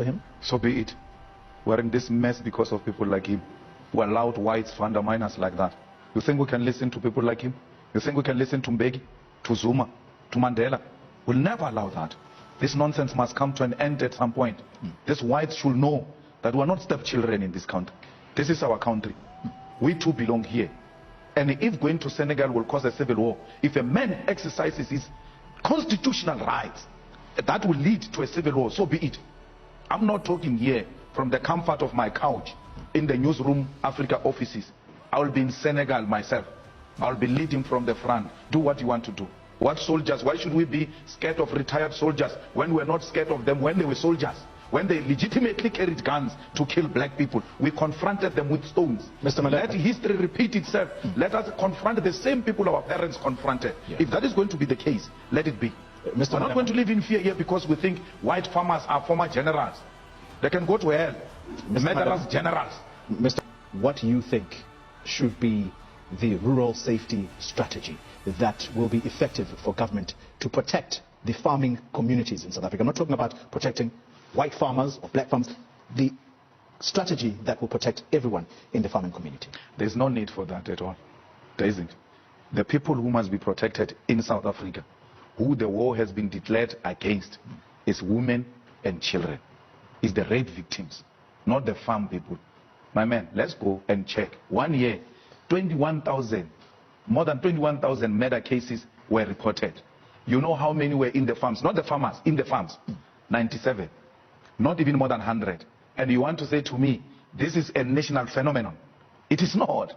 to him? So be it. We're in this mess because of people like him, who allowed whites to undermine us like that. You think we can listen to people like him? You think we can listen to Mbeki, to Zuma, to Mandela? We'll never allow that. This nonsense must come to an end at some point. These whites should know that we're not stepchildren in this country. This is our country. We too belong here. And if going to Senegal will cause a civil war, if a man exercises his constitutional rights, that will lead to a civil war, so be it. I'm not talking here from the comfort of my couch in the newsroom Africa offices. I will be in Senegal myself. I'll be leading from the front. Do what you want to do. What soldiers? Why should we be scared of retired soldiers when we're not scared of them when they were soldiers? When they legitimately carried guns to kill black people, we confronted them with stones. Mr. Malema. Let history repeat itself. Let us confront the same people our parents confronted. Yeah. If that is going to be the case, let it be. Mr. We're not going to live in fear here because we think white farmers are former generals. They can go to hell. Murderers, generals. Mr. What do you think should be the rural safety strategy that will be effective for government to protect the farming communities in South Africa? I'm not talking about protecting white farmers or black farmers, the strategy that will protect everyone in the farming community. There's no need for that at all. There isn't. The people who must be protected in South Africa, who the war has been declared against, is women and children. Is the rape victims, not the farm people. My man, let's go and check. 1 year, 21,000, more than 21,000 murder cases were reported. You know how many were in the farms? Not the farmers, in the farms. 97. Not even more than 100. And you want to say to me, this is a national phenomenon. It is not.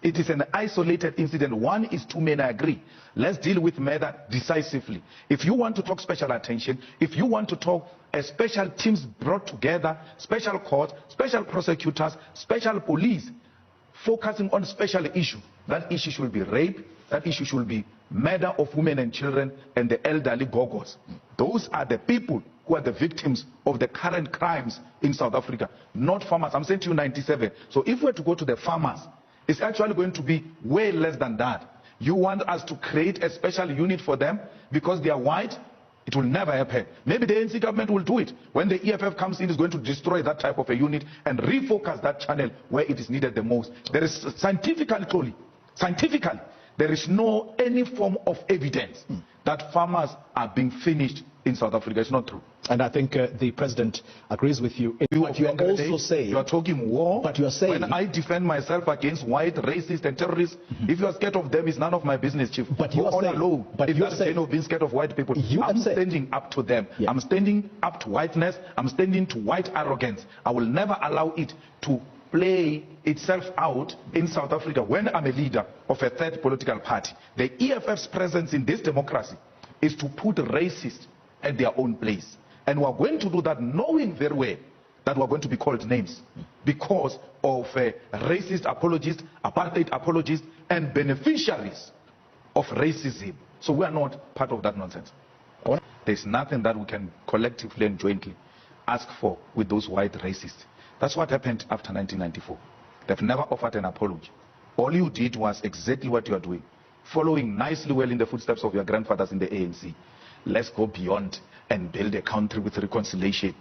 It is an isolated incident. One is too many, I agree. Let's deal with murder decisively. If you want to talk special attention, if you want to talk special teams brought together, special courts, special prosecutors, special police, focusing on special issue, that issue should be rape, that issue should be murder of women and children and the elderly gogos. Those are the people who are the victims of the current crimes in South Africa, not farmers. I'm saying to you 97. So if we're to go to the farmers, it's actually going to be way less than that. You want us to create a special unit for them because they are white? It will never happen. Maybe the ANC government will do it. When the EFF comes in, it's going to destroy that type of a unit and refocus that channel where it is needed the most. There is scientifically, there is no any form of evidence that farmers are being finished in South Africa. It's not true. And I think the president agrees with you. But you are also saying... You are talking war. But you are saying... When I defend myself against white, racists and terrorists, if you are scared of them, it's none of my business, Chief. But you are all saying... alone. But you are saying... being scared of white people. I'm standing up to them. Yeah. I'm standing up to whiteness. I'm standing to white arrogance. I will never allow it to play itself out in South Africa when I'm a leader of a third political party. The EFF's presence in this democracy is to put racists at their own place. And we're going to do that knowing very well that we're going to be called names because of racist apologists, apartheid apologists, and beneficiaries of racism. So we are not part of that nonsense. There's nothing that we can collectively and jointly ask for with those white racists. That's what happened after 1994. They've never offered an apology. All you did was exactly what you are doing, following nicely well in the footsteps of your grandfathers in the ANC. Let's go beyond and build a country with reconciliation.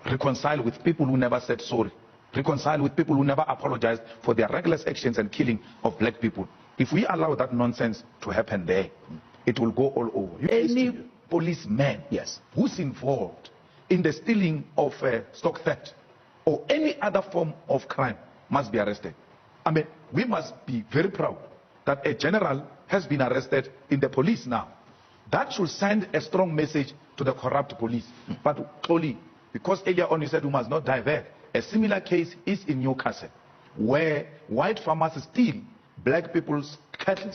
Reconcile with people who never said sorry. Reconcile with people who never apologized for their reckless actions and killing of black people. If we allow that nonsense to happen there, it will go all over. Any policeman who's involved in the stealing of stock theft or any other form of crime must be arrested. I mean, we must be very proud that a general has been arrested in the police now. That should send a strong message to the corrupt police. But clearly, because earlier on you said we must not divert, a similar case is in Newcastle, where white farmers steal black people's cattle.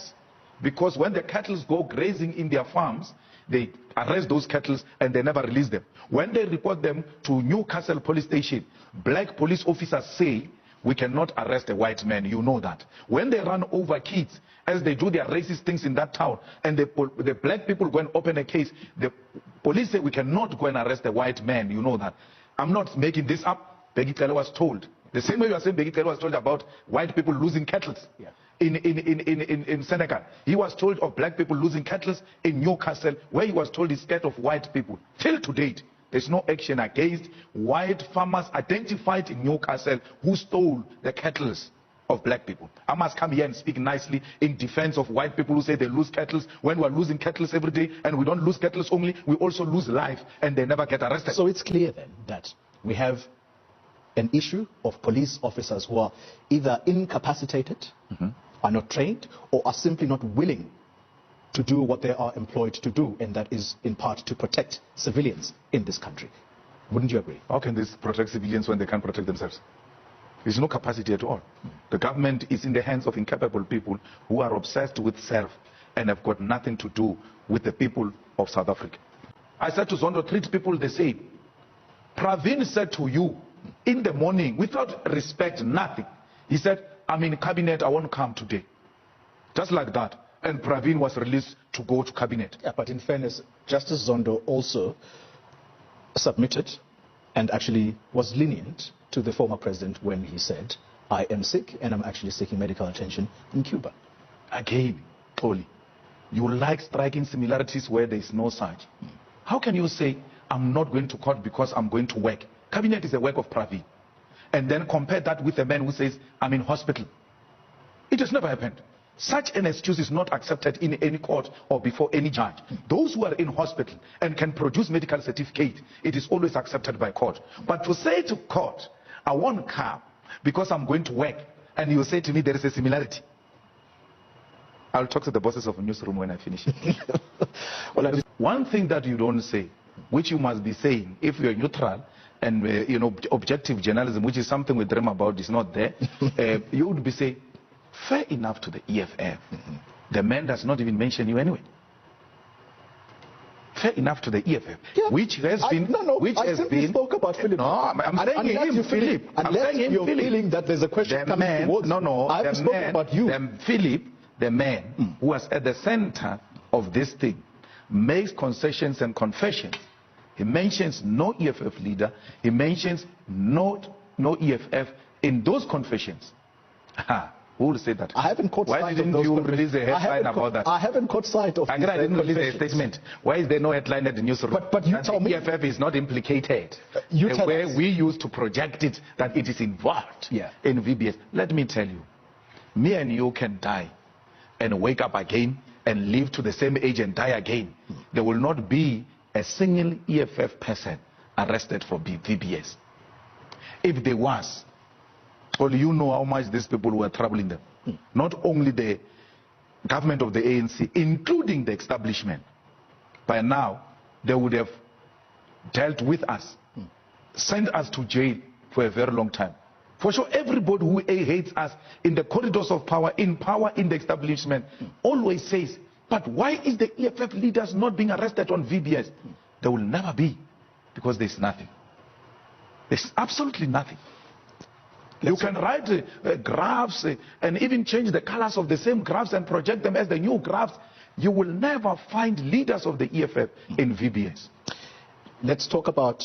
Because when the cattle go grazing in their farms, they arrest those cattle and they never release them. When they report them to Newcastle police station, black police officers say, we cannot arrest a white man, you know that. When they run over kids, as they do their racist things in that town, and the black people go and open a case, the police say we cannot go and arrest a white man, you know that. I'm not making this up. Bheki Cele was told. The same way you are saying Bheki Cele was told about white people losing cattle in Senegal. He was told of black people losing cattle in Newcastle, where he was told he's scared of white people. Till to date, There's no action against white farmers identified in Newcastle who stole the cattle of black people. I must come here and speak nicely in defense of white people who say they lose cattle when we are losing cattle every day, and we don't lose cattle only, we also lose life, and they never get arrested. So it's clear then that we have an issue of police officers who are either incapacitated, are not trained, or are simply not willing to do what they are employed to do, and that is in part to protect civilians in this country. Wouldn't you agree? How can they protect civilians when they can't protect themselves? There's no capacity at all. The government is in the hands of incapable people who are obsessed with self and have got nothing to do with the people of South Africa. I said to Zondo, treat people the same. Pravin said to you in the morning, without respect, nothing. He said, I'm in cabinet, I won't come today. Just like that. And Pravin was released to go to cabinet. Yeah, but in fairness, Justice Zondo also submitted and actually was lenient to the former president when he said, I am sick and I'm actually seeking medical attention in Cuba. Again, Toli, you like striking similarities where there is no such. How can you say, I'm not going to court because I'm going to work? Cabinet is the work of Pravin. And then compare that with a man who says, I'm in hospital. It has never happened. Such an excuse is not accepted in any court or before any judge. Those who are in hospital and can produce medical certificate, it is always accepted by court. But to say to court, I won't come because I'm going to work, and you say to me there is a similarity. I'll talk to the bosses of the newsroom when I finish. Well, one thing that you don't say, which you must be saying if you're neutral and objective journalism, which is something we dream about, is not there, you would be saying, fair enough to the EFF. The man does not even mention you anyway. Fair enough to the EFF, yeah. Which has been... I simply spoke about Philip. No, I'm saying him, Philip. Unless you're feeling that there's a question coming towards... I've spoken about you. Philip, the man who was at the center of this thing, makes concessions and confessions. He mentions no EFF leader. He mentions no EFF in those confessions. Who will say that? I haven't caught sight of those. Why didn't you release a headline about that? I haven't caught sight of I didn't release a statement. Why is there no headline at the newsroom? But you tell me. EFF is not implicated. The way we used to project it, that it is involved in VBS. Let me tell you, me and you can die and wake up again and live to the same age and die again. There will not be a single EFF person arrested for VBS. If there was, well, you know how much these people were troubling them. Not only the government of the ANC, including the establishment. By now, they would have dealt with us, sent us to jail for a very long time. For sure, everybody who hates us in the corridors of power in the establishment, always says, but why is the EFF leaders not being arrested on VBS? There will never be, because there's nothing. There's absolutely nothing. You can write graphs and even change the colors of the same graphs and project them as the new graphs. You will never find leaders of the EFF in VBS. Let's talk about